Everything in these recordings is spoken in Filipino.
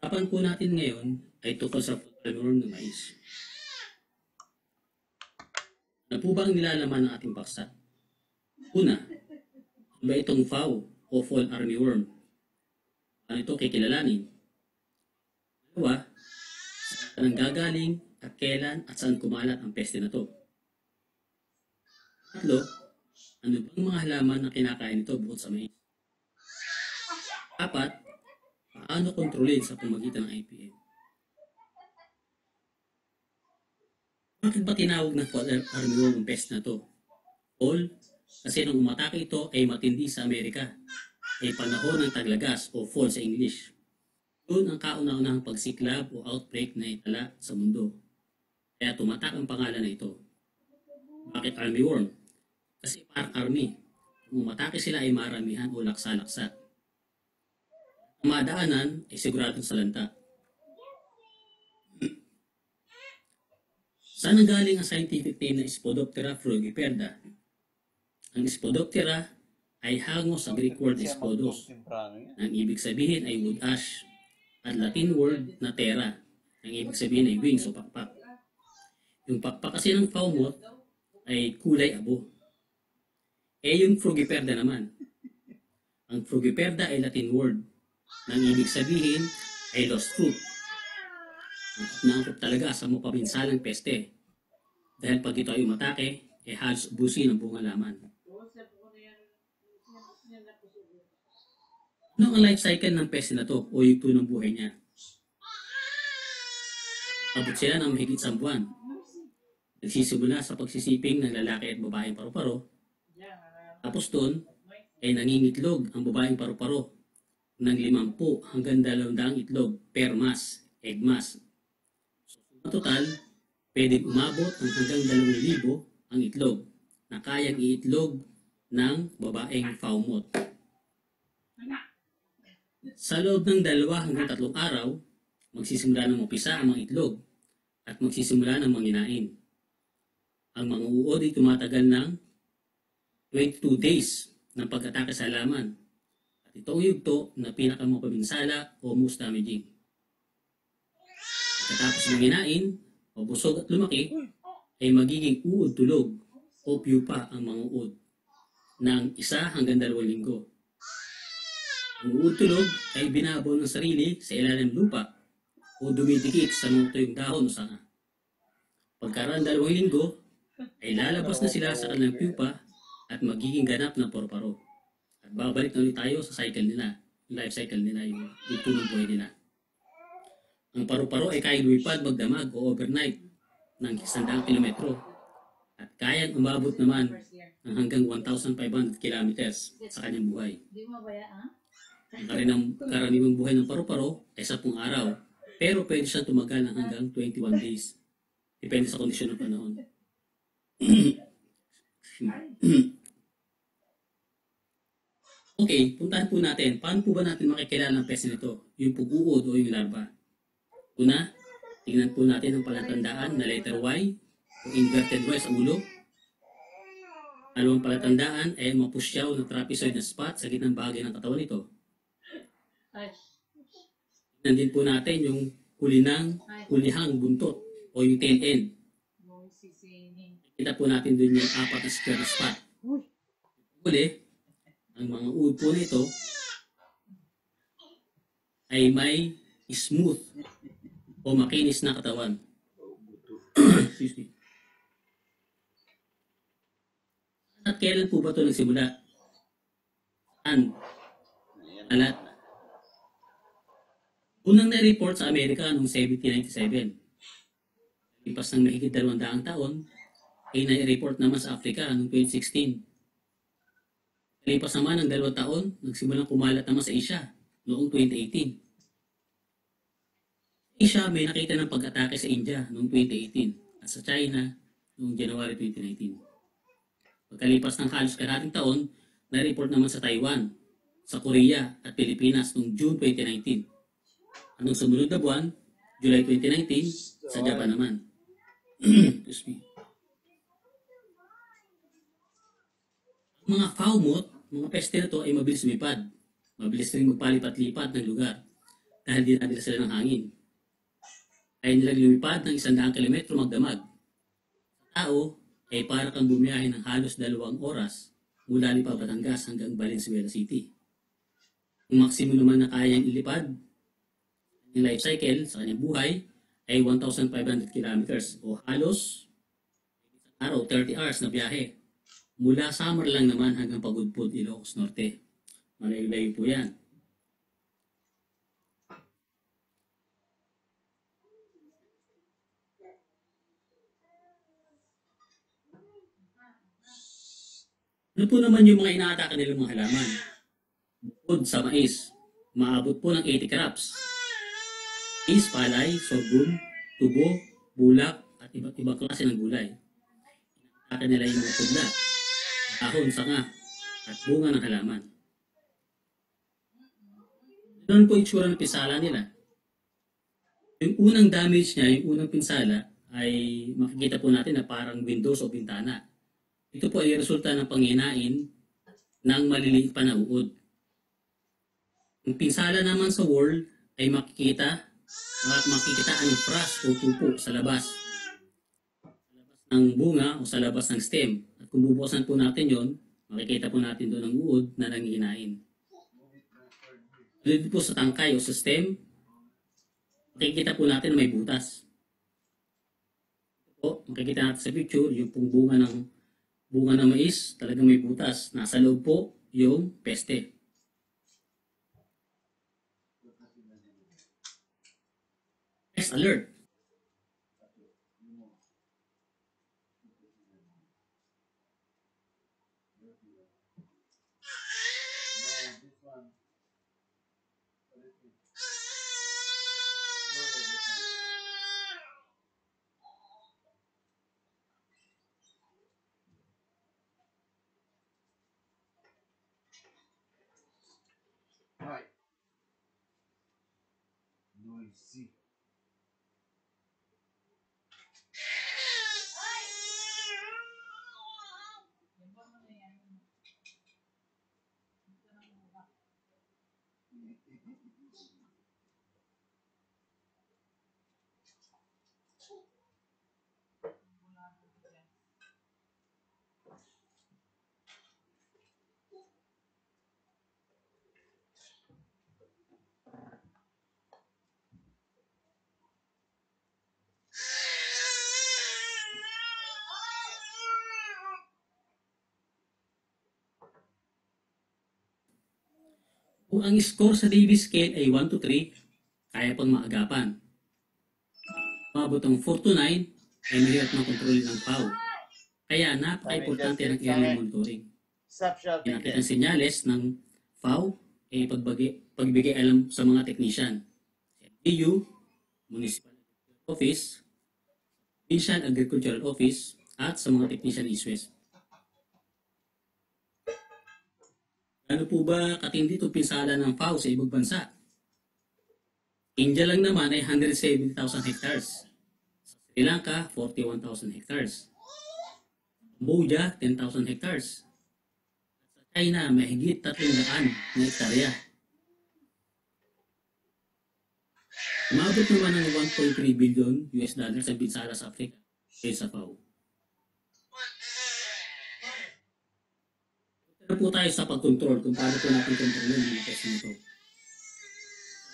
Usapan po natin ngayon ay tungkol sa pagkaroon ng mais. Ano po ba ang nilalaman ng ating paksa? Una, ano ba itong FAO o Fall Armyworm? Ano ito kikilalanin? Dalawa, saan ang gagaling at kailan at saan kumalat ang peste na to? Tatlo, ano bang mga halaman na kinakain ito bukod sa mais? Apat, paano kontrolin sa pamagitan ng IPM? Bakit ba tinawag na Fall Armyworm ang peste na to? Fall, kasi nung umatake ito ay matindi sa Amerika, ay panahon ng taglagas o fall sa English. Doon ang kauna-unahang pagsiklab o outbreak na itala sa mundo. Kaya tumatak ang pangalan na ito. Bakit armyworm? Kasi parang army. Kung umatake sila ay maramihan o laksa-laksa. Ang madaanan ay siguradong salanta. Saan galing ang scientific name na Spodoptera frugiperda? Ang Spodoptera ay hango sa Greek word spodos. Ang ibig sabihin ay wood ash at Latin word na terra. Ang ibig sabihin ay wings o pakpak. Yung pakpak kasi ng FAO moth ay kulay abo. Yung frugiperda naman. Ang frugiperda ay Latin word. Ang ibig sabihin ay lost fruit. Naangkop talaga sa mapabinsalang peste. Dahil pag ito ay umatake, halos ubusin ang buong halaman. Ano ang life cycle ng peste na to o yugto ng buhay niya? Abot sila ng mahigit 1 buwan. Nagsisimula sa pagsisiping ng lalaki at babaeng paru-paro. Tapos doon ay nangingitlog ang babaeng paru-paro ng 50 hanggang 200 itlog per mass, egg mass. So, total, pwedeng umabot ang hanggang 2,000 ang itlog na kayang iitlog ng babaeng FAO moth. Sa loob ng 2 hanggang 3 araw, magsisimula ng upisa ang mga itlog at magsisimula ng manginain. Ang mga uod ay tumatagal ng 22 days ng pag-atake sa halaman. At itong yugto na pinakamapabinsala o most damaging. Pagkatapos manginain o busog at lumaki, ay magiging uod tulog o pupa ang mga uod ng 1 hanggang 2 linggo. Ang uod tulog ay binabaw ng sarili sa ilalim lupa o dumidikit sa mga tuyong dahon o sanga. Pagkaraan 2 linggo, ay lalabas na sila sa kanilang pupa at magiging ganap na paru-paro. At babalik na ulit tayo sa cycle nila, yung life cycle nila, yung tunong buhay nila. Ang paru-paro ay kayang lumipad magdamag o overnight ng 100 kilometro at kayang umabot naman ng hanggang 1,500 kilometers sa kanyang buhay. Ang karaniwang buhay ng paru-paro ay 10 araw, pero pwede siya tumagal ng hanggang 21 days. Depende sa kondisyon ng panahon. Okay, puntahan po natin. Paano po ba natin makikilala ang peste nito? Yung pag-uod o yung larva? Una, tingnan po natin ang palatandaan na letter Y o inverted Y sa ulo. Ang palatandaan ay mapusyaw na trapezoid na spot sa gitnang bahagi ng katawan nito. Tingnan din po natin yung hulihang buntot o yung tail end. Kita po natin dun yung 4 na square spot. Uli, ang mga uod po nito ay may smooth o makinis na katawan. Excuse me. At kailan po ba ito nagsimula? Saan? Alat. Unang na-report sa Amerika noong 1797. Lipas ng mahigit 200 taon, ay na-report naman sa Africa noong 2016. Lipas naman ng 2 taon, nagsimulang kumalat naman sa Asia noong 2018. Asia may nakita ng pag-atake sa India noong 2018 at sa China noong January 2019. Pagkalipas ng halos karating taon, na-report naman sa Taiwan, sa Korea at Pilipinas noong June 2019. Anong sumunod na buwan, July 2019, sa Japan naman. Excuse me. Mga FAO moth, mga peste na to ay mabilis lumipad. Mabilis rin magpalipat-lipat ng lugar. dahil dinadala sila ng hangin. Kaya nilang lumipad ng 100 kilometro magdamag. Sa tao ay para kang bumiyahe ng halos 2 oras mula Lipa, Batangas hanggang Valenzuela City. Ang maximum naman na kayang ilipad ng life cycle sa kanyang buhay ay 1,500 kilometers o halos araw 30 hours na biyahe. Mula Samar lang naman hanggang Pagudpud, Ilocos Norte. Malayo-layo po yan. Ano po naman yung mga inaatake nilang mga halaman? Bukod sa mais, maabot po ng 80 crops. Mais, palay, sorghum, tubo, bulak, at iba't ibang klase ng gulay. Inaatake nila yung mga pudla, dahon, sanga, at bunga ng halaman. Ano po itsura ng pinsala nila? Yung unang damage niya, yung unang pinsala, ay makikita po natin na parang windows o bintana. Ito po ay resulta ng panghinain ng maliliit pa na uod. Ang pinsala naman sa wall ay makikita ang frost o pupo sa labas. Sa labas ng bunga o sa labas ng stem. At kung bubuksan po natin yon, makikita po natin doon ang uod na nanghihinain. Dito po sa tangkay o sa stem, makikita po natin na may butas. Ito po, makikita natin sa picture, yung pong bunga ng mais, talagang may butas. Nasa loob po yung peste. Pest alert. Right. Noisy. Kung ang score sa Davis scale ay 1 to 3, kaya pang maagapan. Umabot ang 4 to 9, ay mahirap na kontrolin ng PAW. Kaya napaka-importante ng early monitoring. Pinakit ang senyales ng PAW ay pagbigay alam sa mga technician. LGU, Municipal Office, Provincial Agricultural Office, at sa mga technician east-west. Ano po ba katindi itong pinsala ng FAO sa ibang bansa? India lang naman ay 170,000 hectares. Sa Sri Lanka, 41,000 hectares. Cambodia, 10,000 hectares. At sa China, mahigit 300 na hektarya. Umabot naman ng 1.3 billion US dollars ang pinsala sa Africa kaya sa FAO. Ano po tayo sa pag-control kung paano po natin kontrolin yung mga pest nito?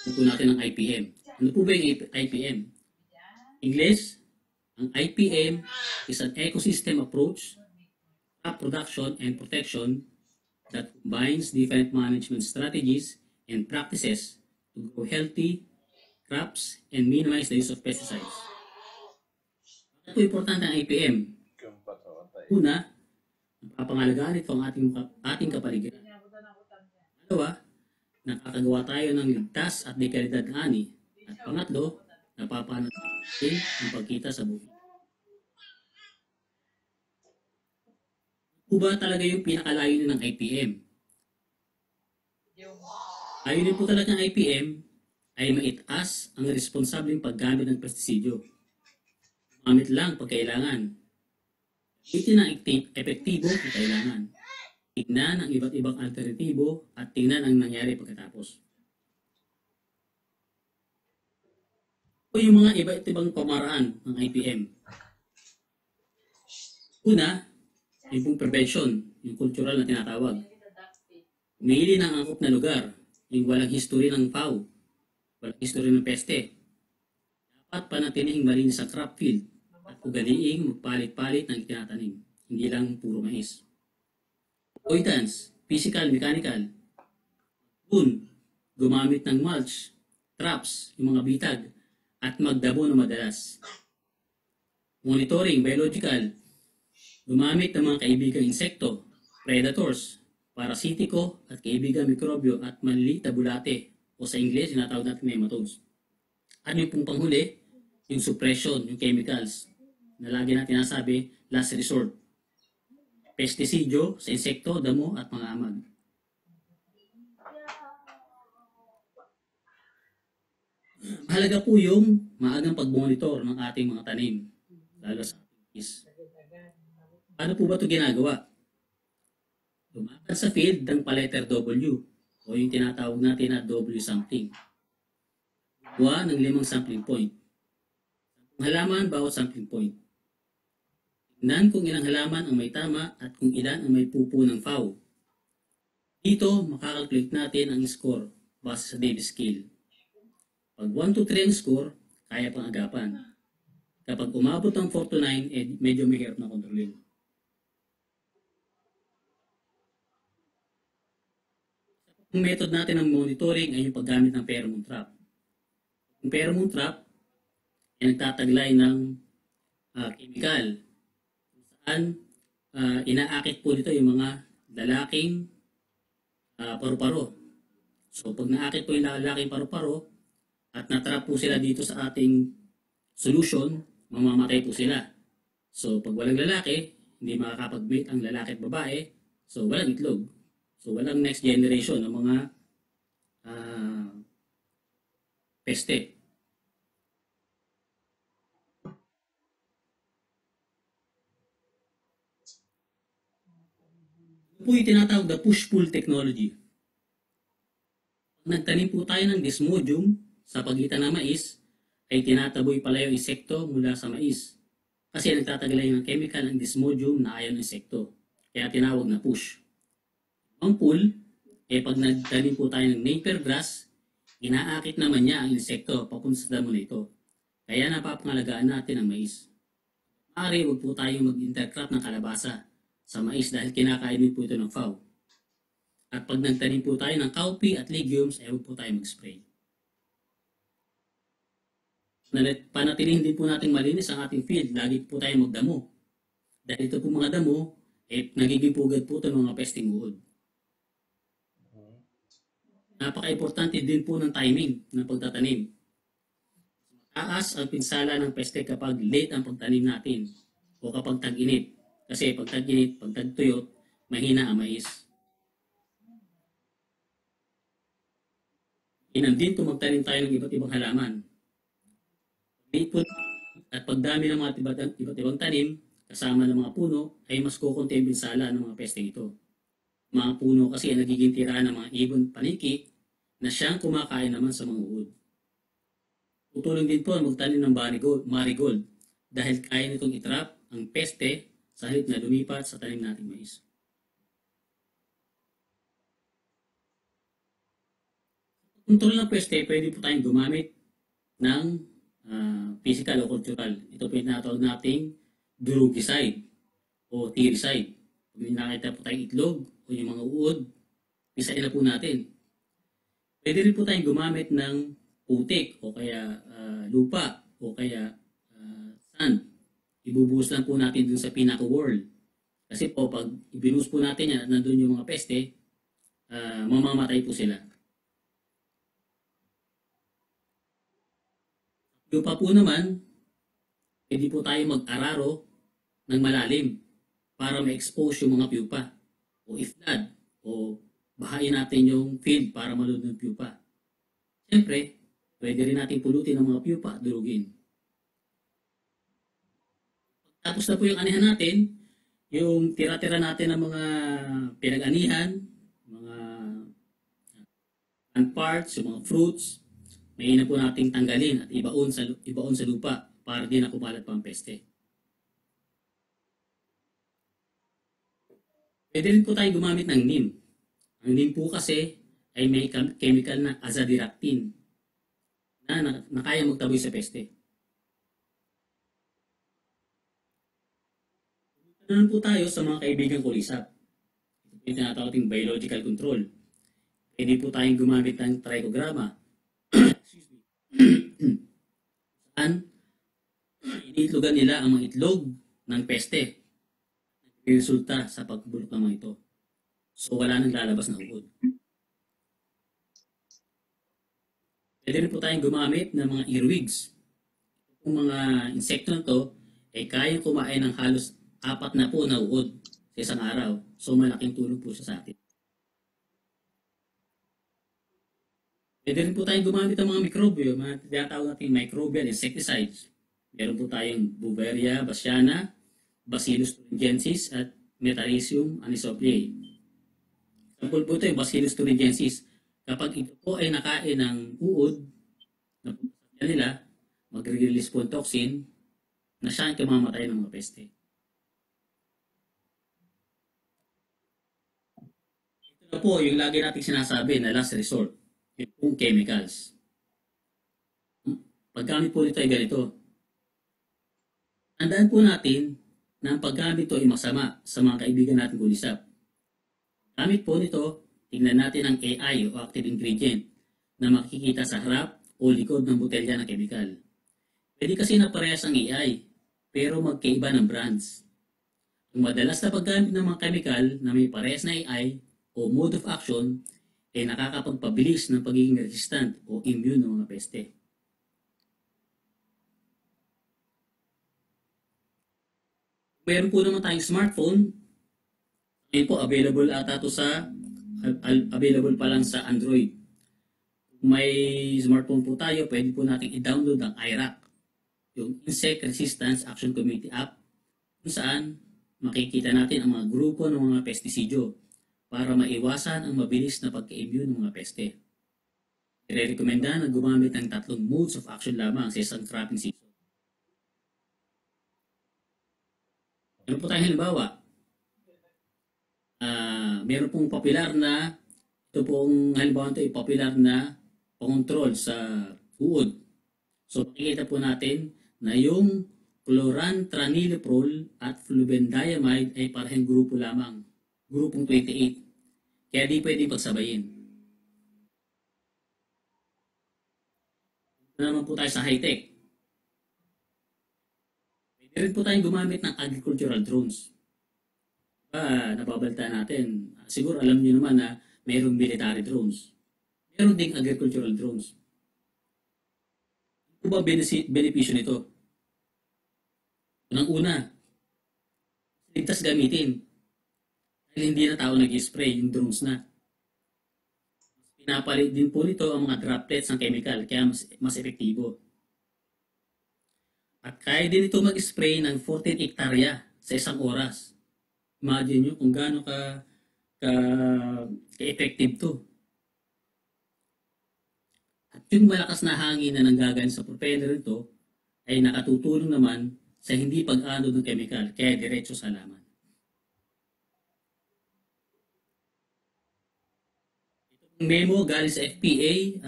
Ano po natin ang IPM? Ano po ba yung IPM? English, ang IPM is an ecosystem approach, crop production and protection that combines different management strategies and practices to grow healthy crops and minimize the use of pesticides. Ano po importante ang IPM? Una, napapangalagaan ito ang ating kapaligiran. Dalawa, nakakagawa tayo ng ligtas at de kalidad na ani. At pangatlo, napapanatili ang pagkita sa bukid. Ano ba talaga yung pinakalayunin ng IPM? Layunin po talaga ng IPM ay maitaas ang responsableng paggamit ng pestisidyo. Gamit lang pag kailangan. Ito na epektibo kung kailangan. Tignan ang iba't ibang alternatibo at tignan ang nangyari pagkatapos. O yung mga iba't ibang pamaraan ng IPM. Una, yung pong prevention, yung cultural na tinatawag. Pumili ng angkop na lugar, yung walang history ng FAO, walang history ng peste. Dapat panatilihing malinis ang crop field at ugaliing magpalit-palit ng itinatanim, hindi lang puro mais. Avoidance, physical, mechanical. Dun, gumamit ng mulch, traps, yung mga bitag, at magdamo na madalas. Monitoring, biological. Gumamit ng mga kaibigang insekto, predators, parasitiko at kaibigang mikrobyo at maliliit na bulate o sa Ingles, sinatawag natin nematodes. At yung pong panghuli, yung suppression, yung chemicals na lagi natin nasabi, last resort. Pestisidyo sa insekto, damo at mga amag. Mahalaga po yung maagang pag-monitor ng ating mga tanim, lalo sa is. Paano po ba ito ginagawa? Lumaban sa field ng pa-letter W o yung tinatawag natin na W sampling. Kuha ng 5 sampling point. Halaman bawat sampling point. Tignan kung ilang halaman ang may tama at kung ilan ang may pupo ng FAO. Dito, makakalculate natin ang score base sa Davis scale. Pag 1 to 3 ang score, kaya pang agapan. Kapag umabot ng 4 to 9, medyo mahirap na kontrolin. Ang method natin ng monitoring ay yung paggamit ng pheromone trap. Yung pheromone trap ay nagtataglay ng chemical kung saan inaakit po dito yung mga lalaking paru-paro. So pag naakit po yung lalaking paru-paro at natrap po sila dito sa ating solution, mamamatay po sila. So pag walang lalaki, hindi makakapag-mate ang lalaki at babae, so walang itlog. So walang next generation ng mga peste. Ito po yung tinatawag na push-pull technology. Nagtanim po tayo ng desmodium sa pagitan ng mais, ay tinataboy pala yung insekto mula sa mais. Kasi nagtataglay ng chemical ang desmodium na ayaw ng insekto. Kaya tinawag na push. Ang pull, pag nagtanim po tayo ng napier grass, inaakit naman niya ang insekto papunta sa damo na ito. Kaya napapangalagaan natin ang mais. Maaari huwag po tayong mag-intercrop ng kalabasa sa mais dahil kinakain din po ito ng FAO. At pag nagtanim po tayo ng cowpea at legumes, huwag po tayo mag-spray. Panatilihin din po natin malinis ang ating field. Lagi po tayo magdamo. Dahil ito po mga damo, nagiging pugad po ito ng mga pesting uod. Napaka-importante din po ng timing ng pagtatanim. Mataas ang pinsala ng peste kapag late ang pagtanim natin o kapag tag-init. Kasi pag tag-init, pag tag-tuyot, mahina ang mais. Inan din kung magtanim tayo ng iba't ibang halaman. At pagdami ng mga iba't ibang tanim, kasama ng mga puno, ay mas kukunti ang pinsala ng mga peste ito. Mga puno kasi ay nagiging tirahan ng mga ibon paniki na siyang kumakain naman sa mga uod. Tutulong din po ang magtanim ng marigold dahil kaya nitong itrap ang peste sa halip na lumipat sa tanim nating mais. Kontrol ng peste, pwede po tayong gumamit ng physical o cultural. Ito po yung tinatawag nating durugicide o tiericide. Kung nakita po tayong itlog o yung mga uod, pisain na po natin. Pwede rin po tayong gumamit ng putik o kaya lupa o kaya sand. Ibubuhos lang po natin dun sa pinaka-wall. Kasi po pag ibinuhos po natin yan at nandun yung mga peste, mamamatay po sila. Lupa po naman, pwede po tayo mag-araro ng malalim para ma-expose yung mga pupa o ifnad o bahain natin yung field para malunod ng pupa. Siyempre, pwede rin natin pulutin ang mga pupa at durugin. Tapos na po yung anihan natin, yung tira-tira natin ng mga pinag-anihan, mga plant parts, yung mga fruits, mainam po nating tanggalin at ibaon sa lupa para di na kumalat pa ang peste. Pwede rin po tayo gumamit ng neem. Ang neem po kasi ay may chemical na azadirachtin na kaya magtaboy sa peste. Naman po tayo sa mga kaibigan kulisap. Ito po yung tinatawag nating biological control. Pwede po tayong gumamit ng trichogramma. Excuse me. Saan iniitlogan nila ang mga itlog ng peste. Resulta sa pagbulok ng mga ito. So wala nang lalabas na uod. Pwede rin po tayong gumamit ng mga earwigs. Kung mga insekto na to ay kayang kumain ng halos 4 na po na uod sa isang araw. So malaking tulong po siya sa atin. Pwede rin po tayong gumamit ng mga mikrobyo, mga tinatawag natin microbial insecticides. Meron po tayong Beauveria bassiana, Bacillus thuringiensis at Metarhizium anisopliae. Example po ito yung Bacillus thuringiensis. Kapag ito po ay nakain ng uod, na nila, magre-release po ang toxin na siya ang kamamatay ng mga peste. Ito na po yung lagi natin sinasabi na last resort, yung chemicals. Paggamit po nito ay ganito. Tandaan po natin na ang paggamit ito ay masama sa mga kaibigan natin kulisap. Gamit po nito, tingnan natin ang AI o active ingredient na makikita sa harap o likod ng botelya ng chemical. Pwede kasi na parehas ang AI, pero magkaiba ng brands. Ang madalas na paggamit ng mga chemical na may parehas na AI o mode of action ay nakakapagpabilis ng pagiging resistant o immune ng mga peste. Meron po naman tayong smartphone. Ngayon po, available ata to available pa lang sa Android. Kung may smartphone po tayo, pwede po natin i-download ang IRAC, yung Insect Resistance Action Committee app, kung saan makikita natin ang mga grupo ng mga pestisidyo para maiwasan ang mabilis na pagka-immune ng mga peste. I-recommenda na gumamit ng 3 modes of action lamang sa isang cropping season. Ano po tayong halimbawa? Meron pong popular na, ito pong halimbawa ito ay popular na pangontrol sa uod. So makikita po natin na yung chlorantraniliprol at flubendiamide ay parehong grupo lamang. Grupong 28. Kaya di pwede pagsabayin. Ito naman po tayo sa high-tech. Pwede rin po tayong gumamit ng agricultural drones. Nababalita natin. Siguro alam niyo naman na mayroong military drones. Meron ding agricultural drones. Ano ba benepisyo nito? Unang-una, ligtas gamitin. Dahil hindi na tao nag-spray yung drones na. Pinapalit din po nito ang mga droplets ng chemical, kaya mas epektibo. At kaya din ito mag-spray ng 14 hektarya sa isang oras. Imagine nyo kung gaano ka-effective to. At yung malakas na hangin na nanggagaling sa propeller nito ay nakatutulong naman sa hindi pag-anod ng chemical, kaya diretso sa laman. Itong memo galing sa FPA,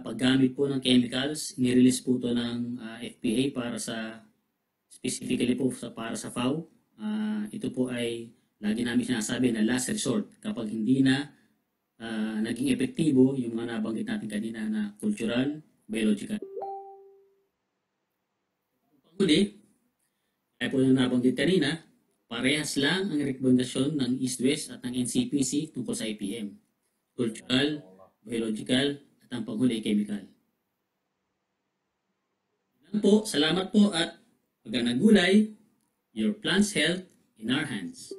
paggamit po ng chemicals, nirelease po ito ng FPA para sa, specifically po para sa FAO. Ito po ay lagi namin sinasabi na last resort kapag hindi na naging epektibo yung mga nabanggit natin kanina na cultural, biological. Panghuli, kaya po yung nabanggit kanina, parehas lang ang rekomendasyon ng East-West at ng NCPC tungkol sa IPM. Cultural, biological, at ang panghuli chemical. Yan po, salamat po at pagka nagulay, your plant's health in our hands.